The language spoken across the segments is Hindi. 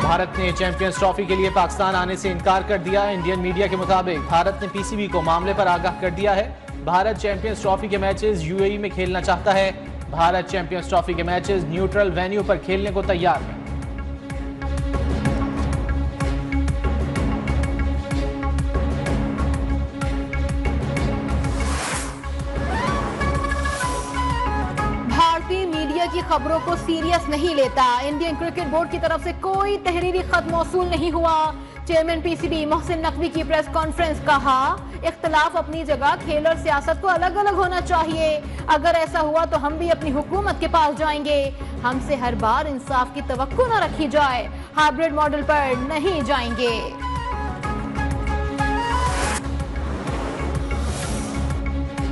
भारत ने चैंपियंस ट्रॉफी के लिए पाकिस्तान आने से इनकार कर दिया। इंडियन मीडिया के मुताबिक भारत ने पीसीबी को मामले पर आगाह कर दिया है। भारत चैंपियंस ट्रॉफी के मैचेस यूएई में खेलना चाहता है। भारत चैंपियंस ट्रॉफी के मैचेस न्यूट्रल वेन्यू पर खेलने को तैयार है। की खबरों को सीरियस नहीं लेता। इंडियन क्रिकेट बोर्ड की तरफ से कोई तहरीरी खत मौसूल नहीं हुआ। चेयरमैन पीसीबी मोहसिन नकवी की प्रेस कॉन्फ्रेंस, कहा इख्तलाफ अपनी जगह, खेल और सियासत को अलग अलग होना चाहिए। अगर ऐसा हुआ तो हम भी अपनी हुकूमत के पास जाएंगे। हमसे हर बार इंसाफ की तवक्को न रखी जाए। हाइब्रिड मॉडल पर नहीं जाएंगे।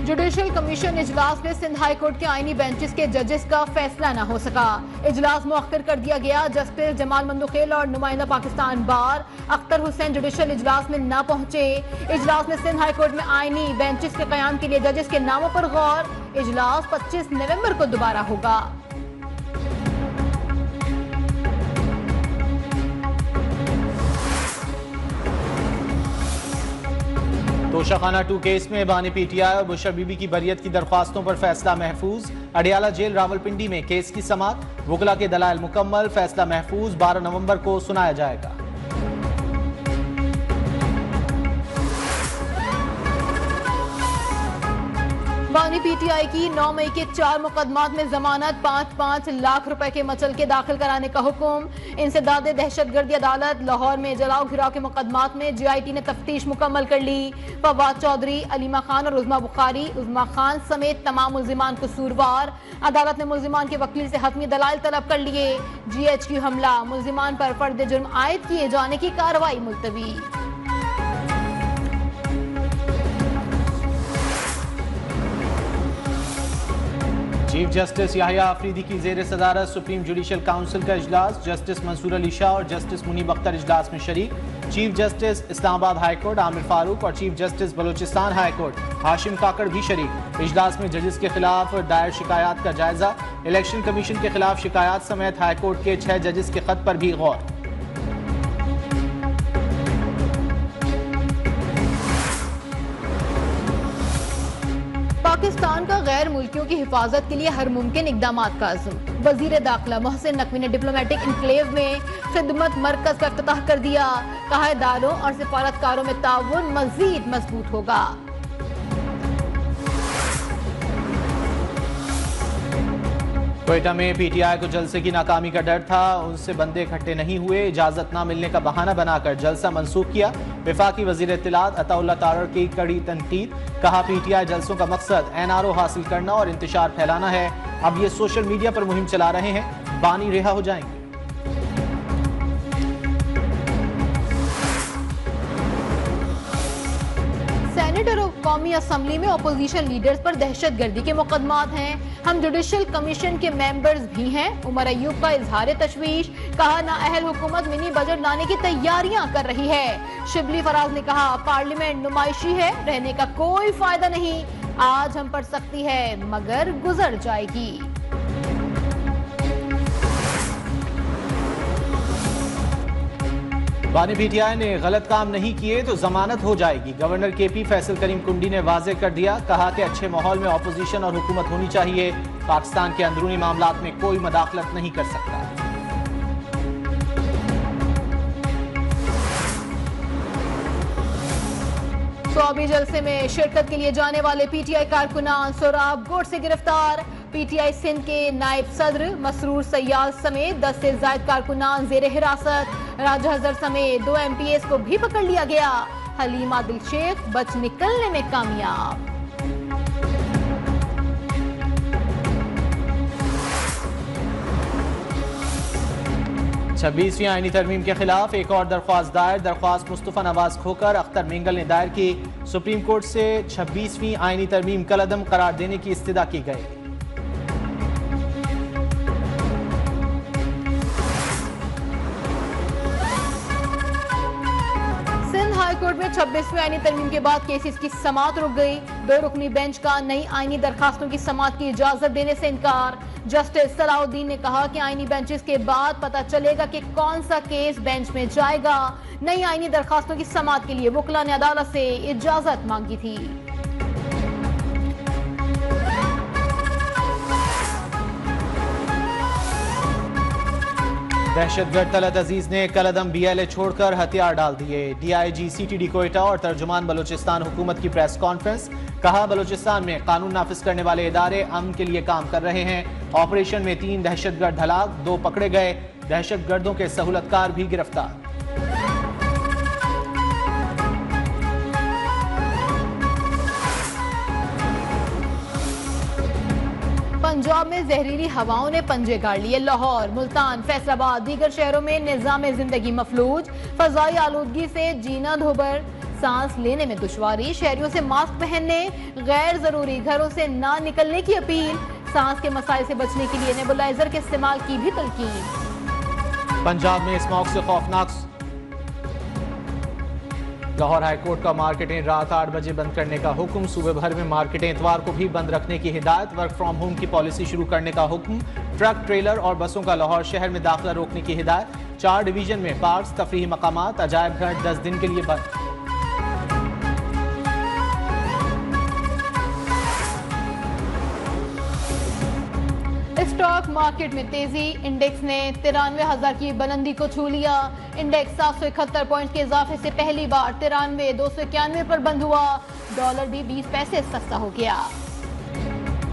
जुडिशियल कमीशन इजलास में सिंध हाई कोर्ट के आईनी बेंचेस के जजेस का फैसला न हो सका। इजलास मुअख्खर कर दिया गया। जस्टिस जमाल मंदुखेल और नुमाइंदा पाकिस्तान बार अख्तर हुसैन जुडिशियल इजलास में न पहुंचे। इजलास में सिंध हाई कोर्ट में आईनी बेंचेस के कयाम के लिए जजेस के नामों पर गौर। इजलास 25 नवंबर को दोबारा होगा। तोशाखाना 2 केस में बानी पीटीआई और बुशर बीबी की बरियत की दरख्वास्तों पर फैसला महफूज। अडियाला जेल रावलपिंडी में केस की समाअत। वकला के दलाइल मुकम्मल। फैसला महफूज 12 नवंबर को सुनाया जाएगा। बानी पीटीआई की 9 मई के 4 मुकदमात में जमानत 5-5 लाख रुपए के मचल के दाखिल कराने का हुक्म। इंसदाद दहशतगर्दी अदालत लाहौर में जलाओ घिराव के मुकदमात में जीआईटी ने तफ्तीश मुकम्मल कर ली। फवाद चौधरी, अलीमा खान और उज़मा बुखारी, उज़मा खान समेत तमाम मुल्जिमान कसूरवार। अदालत ने मुल्जिमान के वकील से हतमी दलाइल तलब कर लिए। GHQ हमला, मुल्जिमान पर फर्द जुर्म आयद किए जाने की कार्रवाई मुलतवी। चीफ जस्टिस याहिया आफरीदी की जेर सदारत सुप्रीम जुडिशियल काउंसिल का इजलास। जस्टिस मंसूर अली शाह और जस्टिस मुनीब अख्तर इजलास में शरीक। Chief justice Islamabad high court Aamir Farooq और chief justice Balochistan high court Hashim Kakar भी शरीक। इजलास में जजेस के खिलाफ दायर शिकायत का जायजा। इलेक्शन कमीशन के खिलाफ शिकायत समेत हाई कोर्ट के 6 जजेस के खत पर भी गौर। पाकिस्तान का गैर मुल्कियों की हिफाजत के लिए हर मुमकिन इकदामात का अज़्म। वजीर दाखिला मोहसिन नकवी ने डिप्लोमेटिक इनक्लेव में खिदमत मरकज का इफ्तिताह कर दिया। कहा इदारों और सिफारतकारों में ताउन मजीद मजबूत होगा। क्वेटा में पीटीआई को जलसे की नाकामी का डर था। उनसे बंदे इकट्ठे नहीं हुए। इजाजत न मिलने का बहाना बनाकर जलसा मंसूख किया। वफाकी वजीर इत्तलात अताउल्लाह तारड़ की कड़ी तनकीद। कहा पीटीआई जलसों का मकसद NRO हासिल करना और इंतशार फैलाना है। अब ये सोशल मीडिया पर मुहिम चला रहे हैं। बानी रिहा हो जाएंगे। सेनेट और कौमी असम्बली में अपोजिशन लीडर्स पर दहशतगर्दी के मुकदमात हैं। हम जुडिशियल कमीशन के मेंबर्स भी हैं। उमर अयूब का इजहार तशवीश। कहा नाअहल हुकूमत मिनी बजट लाने की तैयारियां कर रही है। शिबली फराज ने कहा पार्लियामेंट नुमाइशी है, रहने का कोई फायदा नहीं। आज हम पढ़ सकती है मगर गुजर जाएगी। बानी पीटीआई ने गलत काम नहीं किए तो जमानत हो जाएगी। गवर्नर KP फैसल करीम कुंडी ने वाजे कर दिया। कहा कि अच्छे माहौल में अपोजिशन और हुकूमत होनी चाहिए। पाकिस्तान के अंदरूनी मामलात में कोई मदाखलत नहीं कर सकता। स्वाबी जलसे में शिरकत के लिए जाने वाले पीटीआई कारकुनान सोराब गोट से गिरफ्तार। पीटीआई सिंध के नायब सदर मसरूर सयाद समेत 10 से ज्यादा कारकुनान जेर हिरासत। राजा हजर समेत 2 MPs को भी पकड़ लिया गया। हलीम आदिल शेख बच निकलने में कामयाब। छब्बीसवीं आईनी तरमीम के खिलाफ एक और दरख्वास्त दायर। दरख्वास्त मुस्तफा नवाज खोकर अख्तर मेंगल ने दायर की। सुप्रीम कोर्ट से 26वीं आईनी तरमीम कलअदम करार देने की इस्तदा की गई। हाई कोर्ट में में 26वीं आईनी तरमीम के बाद केसेस की समाअत रुक गई। 2 रुकनी बेंच का नई आईनी दरखास्तों की समाअत की इजाजत देने से इनकार। जस्टिस सलाउद्दीन ने कहा कि आईनी बेंचेस के बाद पता चलेगा कि कौन सा केस बेंच में जाएगा। नई आईनी दरखास्तों की समाअत के लिए वकला ने अदालत से इजाजत मांगी थी। दहशतगर्द तलत अजीज ने कलदम BLA छोड़कर हथियार डाल दिए। DIG CTD कोयटा और तर्जुमान बलूचिस्तान हुकूमत की प्रेस कॉन्फ्रेंस। कहा बलूचिस्तान में कानून नाफिज करने वाले इदारे अमन के लिए काम कर रहे हैं। ऑपरेशन में 3 दहशतगर्द हलाक, 2 पकड़े गए। दहशतगर्दों के सहूलतकार भी गिरफ्तार। पंजाब में जहरीली हवाओं ने पंजे गाड़ लिए। लाहौर, मुल्तान, फैसलाबाद, दीगर शहरों में निजाम जिंदगी मफलूज। फजाई आलूदगी से जीना धोबर, सांस लेने में दुश्वारी। शहरियों से मास्क पहनने, गैर जरूरी घरों से ना निकलने की अपील। सांस के मसाइल से बचने के लिए नेबुलाइजर के इस्तेमाल की भी तलकीन। पंजाब में स्मॉग से खौफनाक। लाहौर हाईकोर्ट का मार्केटें रात 8 बजे बंद करने का हुक्म। सूबे भर में मार्केटें इतवार को भी बंद रखने की हिदायत। वर्क फ्रॉम होम की पॉलिसी शुरू करने का हुक्म। ट्रक, ट्रेलर और बसों का लाहौर शहर में दाखिला रोकने की हिदायत। 4 डिवीजन में पार्क्स, तफरीही मकामात, अजायब घर 10 दिन के लिए बंद। स्टॉक मार्केट में तेजी। इंडेक्स ने 93,000 की बुलंदी को छू लिया। इंडेक्स 771 पॉइंट के इजाफे से पहली बार 93,291 पर बंद हुआ। डॉलर भी 20 पैसे सस्ता हो गया।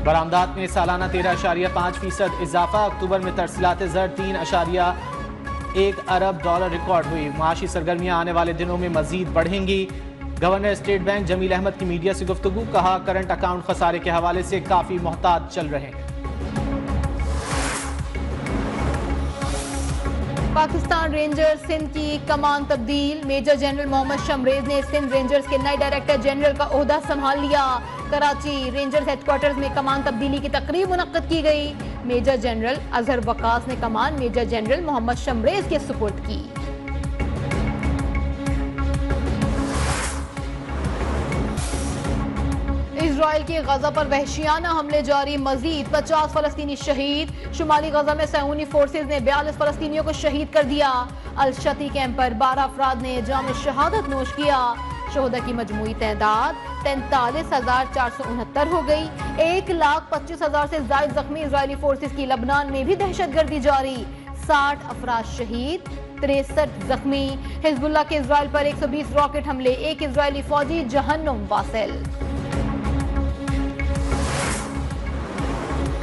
बरामदात में सालाना 13.5% इजाफा। अक्टूबर में तरसीलात ज़र 3.1 अरब डॉलर रिकॉर्ड हुई। माशी सरगर्मियां आने वाले दिनों में मजीद बढ़ेंगी। Governor state bank Jameel Ahmed की मीडिया से गुफ्तगू। कहा करंट अकाउंट खसारे के हवाले से काफी मोहतात चल रहे हैं। पाकिस्तान रेंजर्स सिंध की कमान तब्दील। मेजर जनरल मोहम्मद शमरेज ने सिंध रेंजर्स के नए डायरेक्टर जनरल का ओहदा संभाल लिया। कराची रेंजर्स हेडक्वार्टर्स में कमान तब्दीली की तकरीब मुनक्कद की गई। मेजर जनरल अजहर वकास ने कमान मेजर जनरल मोहम्मद शमरेज के सुपुर्द की। इजराइल के गजा पर वहशियाना हमले जारी। मजीद 50 फलस्तीनी शहीद। शुमाली गजा में सहूनी फोर्सेज ने 42 फलस्तीनियों को शहीद कर दिया। अल-शती कैंप पर 12 अफराद ने जाम शहादत नोश किया। शोहदा की मजमूई तैदाद 43,469 हो गई। 1,25,000 से ज्यादा जख्मी। इजरायली फोर्सेज की लबनान में भी दहशतगर्दी जारी। 60 अफराद शहीद, 63 जख्मी। हिजबुल्लाह के इजराइल पर 120 रॉकेट हमले। 1 इजरायली फौजी जहन्नुम वासिल।